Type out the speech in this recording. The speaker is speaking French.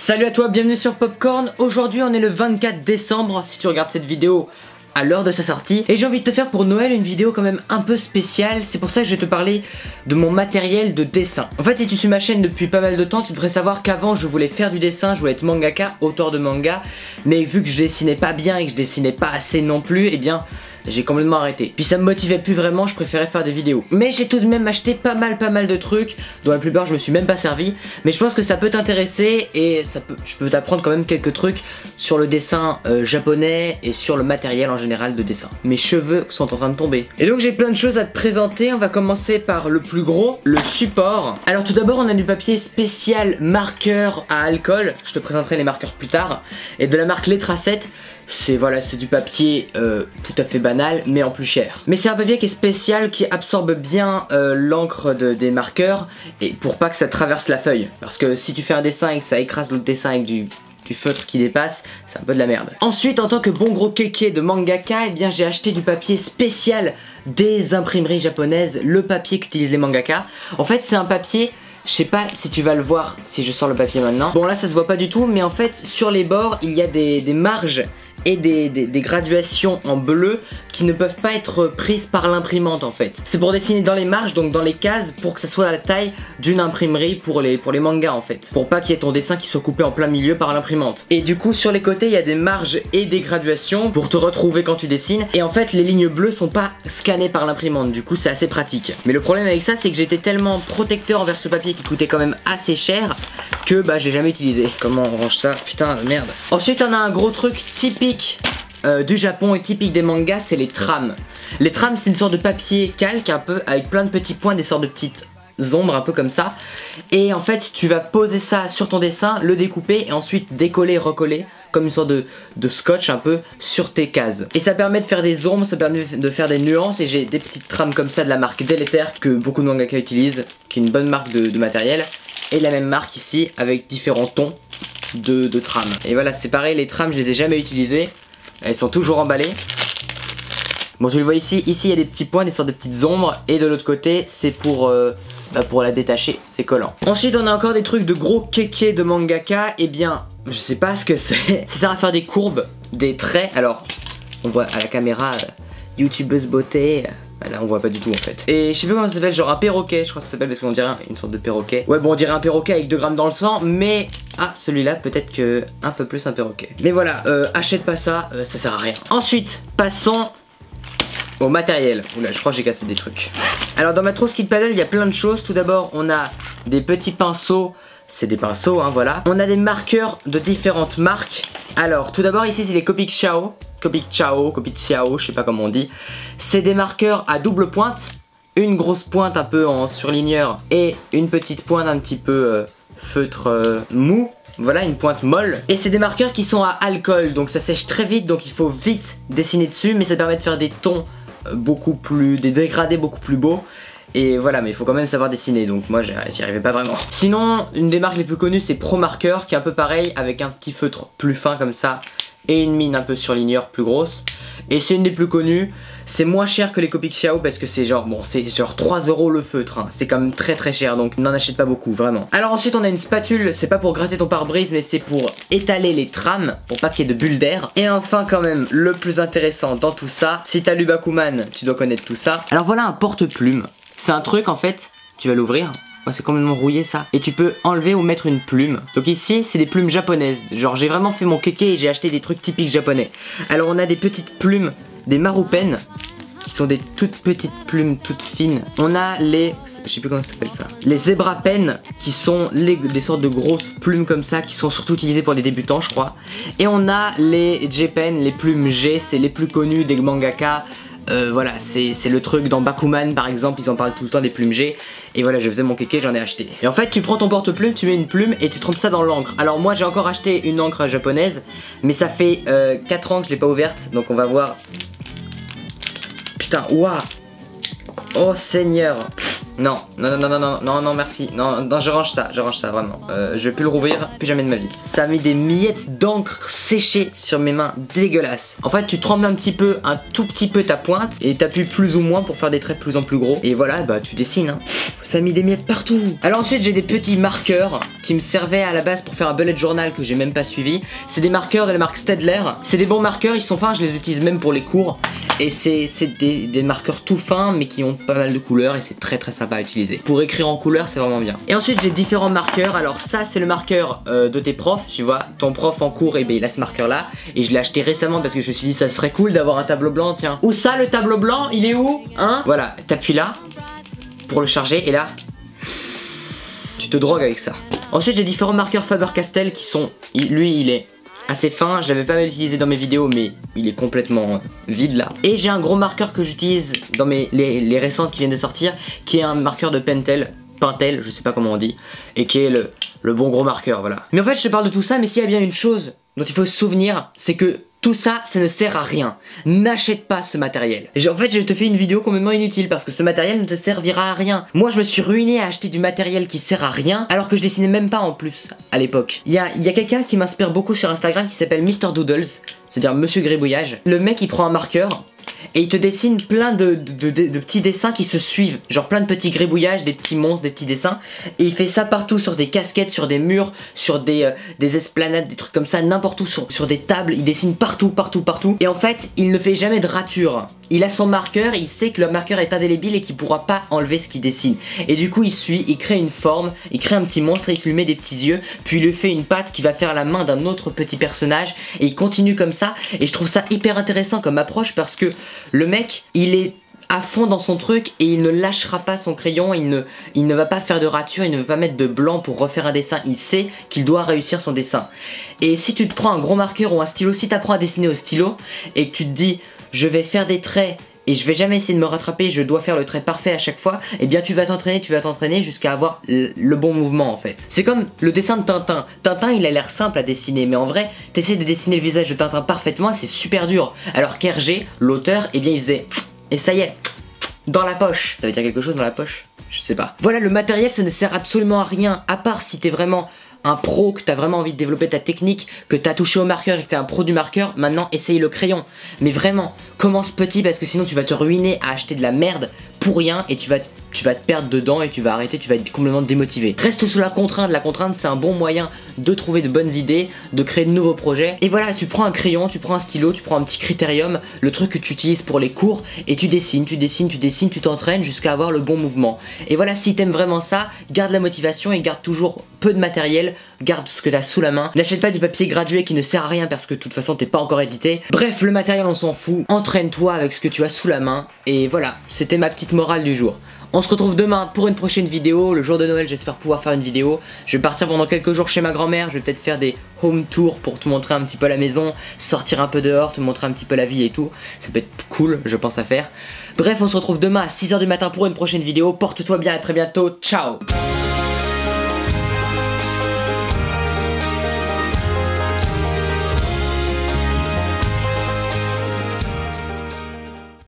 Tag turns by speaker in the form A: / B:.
A: Salut à toi, bienvenue sur Popcorn. Aujourd'hui on est le 24 décembre si tu regardes cette vidéo à l'heure de sa sortie. Et j'ai envie de te faire pour Noël une vidéo quand même un peu spéciale. C'est pour ça que je vais te parler de mon matériel de dessin. En fait, si tu suis ma chaîne depuis pas mal de temps, tu devrais savoir qu'avant je voulais faire du dessin, je voulais être mangaka, auteur de manga. Mais vu que je dessinais pas bien et que je dessinais pas assez non plus, eh bien j'ai complètement arrêté. Puis ça me motivait plus vraiment, je préférais faire des vidéos. Mais j'ai tout de même acheté pas mal de trucs, dont la plupart je me suis même pas servi. Mais je pense que ça peut t'intéresser et je peux t'apprendre quand même quelques trucs sur le dessin japonais et sur le matériel en général de dessin. Mes cheveux sont en train de tomber. Et donc j'ai plein de choses à te présenter. On va commencer par le plus gros, le support. Alors tout d'abord on a du papier spécial marqueur à alcool. Je te présenterai les marqueurs plus tard. Et de la marque Letracette. C'est du papier tout à fait banal mais en plus cher. Mais c'est un papier qui est spécial, qui absorbe bien l'encre des marqueurs et pour pas que ça traverse la feuille. Parce que si tu fais un dessin et que ça écrase l'autre dessin avec du feutre qui dépasse, c'est un peu de la merde. Ensuite, en tant que bon gros kéké de mangaka, eh bien j'ai acheté du papier spécial des imprimeries japonaises, le papier qu'utilisent les mangaka. En fait c'est un papier, je sais pas si tu vas le voir si je sors le papier maintenant. Bon là ça se voit pas du tout, mais en fait sur les bords il y a des marges et des graduations en bleu qui ne peuvent pas être prises par l'imprimante en fait. C'est pour dessiner dans les marges, donc dans les cases, pour que ça soit à la taille d'une imprimerie pour les mangas en fait. Pour pas qu'il y ait ton dessin qui soit coupé en plein milieu par l'imprimante. Et du coup sur les côtés il y a des marges et des graduations pour te retrouver quand tu dessines. Et en fait les lignes bleues sont pas scannées par l'imprimante, du coup c'est assez pratique. Mais le problème avec ça c'est que j'étais tellement protecteur envers ce papier qui coûtait quand même assez cher que bah j'ai jamais utilisé. Comment on range ça? Putain de merde. Ensuite on a un gros truc typique du Japon et typique des mangas, c'est les trames. Les trames c'est une sorte de papier calque un peu avec plein de petits points, des sortes de petites ombres un peu comme ça. Et en fait tu vas poser ça sur ton dessin, le découper et ensuite décoller, recoller comme une sorte de scotch un peu sur tes cases. Et ça permet de faire des ombres, ça permet de faire des nuances. Et j'ai des petites trames comme ça de la marque Délétère que beaucoup de mangaka utilisent, qui est une bonne marque de matériel. Et la même marque ici avec différents tons de trames. Et voilà, c'est pareil, les trames je les ai jamais utilisées. Elles sont toujours emballées. Bon tu le vois ici, il y a des petits points, des sortes de petites ombres. Et de l'autre côté c'est pour la détacher, c'est collant. Ensuite on a encore des trucs de gros kéké de mangaka. Et bien je sais pas ce que c'est. Ça sert à faire des courbes, des traits. Alors on voit à la caméra youtubeuse beauté. Là on voit pas du tout en fait. Et je sais plus comment ça s'appelle, genre un perroquet je crois que ça s'appelle, parce qu'on dirait une sorte de perroquet. Ouais bon on dirait un perroquet avec 2 grammes dans le sang. Mais ah celui-là peut-être que un peu plus un perroquet. Mais voilà, achète pas ça, ça sert à rien. Ensuite passons au matériel. Oula je crois que j'ai cassé des trucs. Alors dans ma trousse Kid Paddle il y a plein de choses. Tout d'abord on a des petits pinceaux. C'est des pinceaux hein, voilà. On a des marqueurs de différentes marques. Alors tout d'abord ici c'est les Copic Ciao, je sais pas comment on dit. C'est des marqueurs à double pointe. Une grosse pointe un peu en surligneur et une petite pointe un petit peu feutre mou. Voilà, une pointe molle. Et c'est des marqueurs qui sont à alcool, donc ça sèche très vite, donc il faut vite dessiner dessus. Mais ça permet de faire des tons des dégradés beaucoup plus beaux. Et voilà, mais il faut quand même savoir dessiner, donc moi j'y arrivais pas vraiment. Sinon, une des marques les plus connues c'est Pro Marker, qui est un peu pareil, avec un petit feutre plus fin comme ça et une mine un peu surligneur plus grosse. Et c'est une des plus connues. C'est moins cher que les Copic Ciao parce que c'est genre, bon, c'est genre 3 € le feutre hein. C'est quand même très cher, donc n'en achète pas beaucoup vraiment. Alors ensuite on a une spatule, c'est pas pour gratter ton pare-brise mais c'est pour étaler les trames, pour pas qu'il y ait de bulles d'air. Et enfin quand même le plus intéressant dans tout ça, si t'as lu Bakuman tu dois connaître tout ça. Alors voilà un porte-plume. C'est un truc en fait, tu vas l'ouvrir. Oh, c'est complètement rouillé ça. Et tu peux enlever ou mettre une plume. Donc ici c'est des plumes japonaises. Genre j'ai vraiment fait mon kéké et j'ai acheté des trucs typiques japonais. Alors on a des petites plumes, des marupen, qui sont des toutes petites plumes toutes fines. On a les, je sais plus comment ça s'appelle ça, les zebra pen, qui sont des sortes de grosses plumes comme ça, qui sont surtout utilisées pour les débutants je crois. Et on a les J-pen, les plumes G, c'est les plus connus des mangaka. Voilà, c'est le truc dans Bakuman par exemple, ils en parlent tout le temps des plumes G. Et voilà, je faisais mon kéké, j'en ai acheté. Et en fait tu prends ton porte-plume, tu mets une plume et tu trempes ça dans l'encre. Alors moi j'ai encore acheté une encre japonaise, mais ça fait 4 ans que je l'ai pas ouverte. Donc on va voir. Putain, waouh. Oh Seigneur. Non, merci. Non, je range ça vraiment. Je vais plus le rouvrir, plus jamais de ma vie. Ça a mis des miettes d'encre séchées sur mes mains, dégueulasse. En fait, tu trembles un tout petit peu ta pointe et t'appuies plus ou moins pour faire des traits de plus en plus gros. Et voilà, bah tu dessines. Hein. Ça a mis des miettes partout. Alors ensuite j'ai des petits marqueurs qui me servaient à la base pour faire un bullet journal que j'ai même pas suivi. C'est des marqueurs de la marque Staedtler. C'est des bons marqueurs, ils sont fins, je les utilise même pour les cours. Et c'est des marqueurs tout fins mais qui ont pas mal de couleurs et c'est très sympa à utiliser. Pour écrire en couleur c'est vraiment bien. Et ensuite j'ai différents marqueurs. Alors ça c'est le marqueur de tes profs, tu vois. Ton prof en cours, et ben il a ce marqueur là. Et je l'ai acheté récemment parce que je me suis dit ça serait cool d'avoir un tableau blanc, tiens. Où ça le tableau blanc? Il est où? Hein? Voilà, t'appuies là pour le charger et là tu te drogues avec ça. Ensuite j'ai différents marqueurs Faber-Castell qui sont, lui il est assez fin, je l'avais pas mal utilisé dans mes vidéos mais il est complètement vide là. Et j'ai un gros marqueur que j'utilise dans les récentes qui viennent de sortir, qui est un marqueur de Pentel, je sais pas comment on dit, et qui est le bon gros marqueur, voilà. Mais en fait je te parle de tout ça, mais s'il y a bien une chose dont il faut se souvenir, c'est que tout ça, ça ne sert à rien. N'achète pas ce matériel. En fait, je te fais une vidéo complètement inutile parce que ce matériel ne te servira à rien. Moi, je me suis ruiné à acheter du matériel qui sert à rien alors que je dessinais même pas en plus à l'époque. Il y a quelqu'un qui m'inspire beaucoup sur Instagram qui s'appelle Mr Doodles, c'est-à-dire Monsieur Gribouillage. Le mec, il prend un marqueur et il te dessine plein de petits dessins qui se suivent. Genre plein de petits gribouillages, des petits monstres, des petits dessins. Et il fait ça partout, sur des casquettes, sur des murs, sur des esplanades, des trucs comme ça, n'importe où, sur des tables. Il dessine partout. Et en fait, il ne fait jamais de rature. Il a son marqueur, il sait que le marqueur est indélébile et qu'il pourra pas enlever ce qu'il dessine. Et du coup, il suit, il crée une forme, il crée un petit monstre, il lui met des petits yeux, puis il lui fait une patte qui va faire la main d'un autre petit personnage. Et il continue comme ça. Et je trouve ça hyper intéressant comme approche parce que le mec, il est à fond dans son truc et il ne lâchera pas son crayon, il ne va pas faire de rature, il ne veut pas mettre de blanc pour refaire un dessin, il sait qu'il doit réussir son dessin. Et si tu te prends un gros marqueur ou un stylo, si tu apprends à dessiner au stylo et que tu te dis je vais faire des traits et je vais jamais essayer de me rattraper, je dois faire le trait parfait à chaque fois, et bien tu vas t'entraîner jusqu'à avoir le bon mouvement en fait. C'est comme le dessin de Tintin. Tintin il a l'air simple à dessiner, mais en vrai t'essaies de dessiner le visage de Tintin parfaitement et c'est super dur. Alors qu'Hergé, l'auteur, eh bien il faisait et ça y est, dans la poche. Ça veut dire quelque chose dans la poche? Je sais pas. Voilà, le matériel ça ne sert absolument à rien, à part si t'es vraiment un pro, que t'as vraiment envie de développer ta technique, que t'as touché au marqueur et que t'es un pro du marqueur, maintenant essaye le crayon. Mais vraiment, commence petit parce que sinon tu vas te ruiner à acheter de la merde pour rien et tu vas te perdre dedans et tu vas arrêter, tu vas être complètement démotivé. Reste sous la contrainte c'est un bon moyen de trouver de bonnes idées, de créer de nouveaux projets. Et voilà, tu prends un crayon, tu prends un stylo, tu prends un petit critérium, le truc que tu utilises pour les cours, et tu dessines, tu t'entraînes jusqu'à avoir le bon mouvement. Et voilà, si t'aimes vraiment ça, garde la motivation et garde toujours peu de matériel, garde ce que t'as sous la main. N'achète pas du papier gradué qui ne sert à rien parce que de toute façon t'es pas encore édité. Bref, le matériel on s'en fout, entraîne-toi avec ce que tu as sous la main. Et voilà, c'était ma petite morale du jour. On se retrouve demain pour une prochaine vidéo, le jour de Noël j'espère pouvoir faire une vidéo. Je vais partir pendant quelques jours chez ma grand-mère, je vais peut-être faire des home tours pour te montrer un petit peu la maison, sortir un peu dehors, te montrer un petit peu la ville et tout. Ça peut être cool, je pense à faire. Bref, on se retrouve demain à 6 h du matin pour une prochaine vidéo, porte-toi bien, à très bientôt, ciao.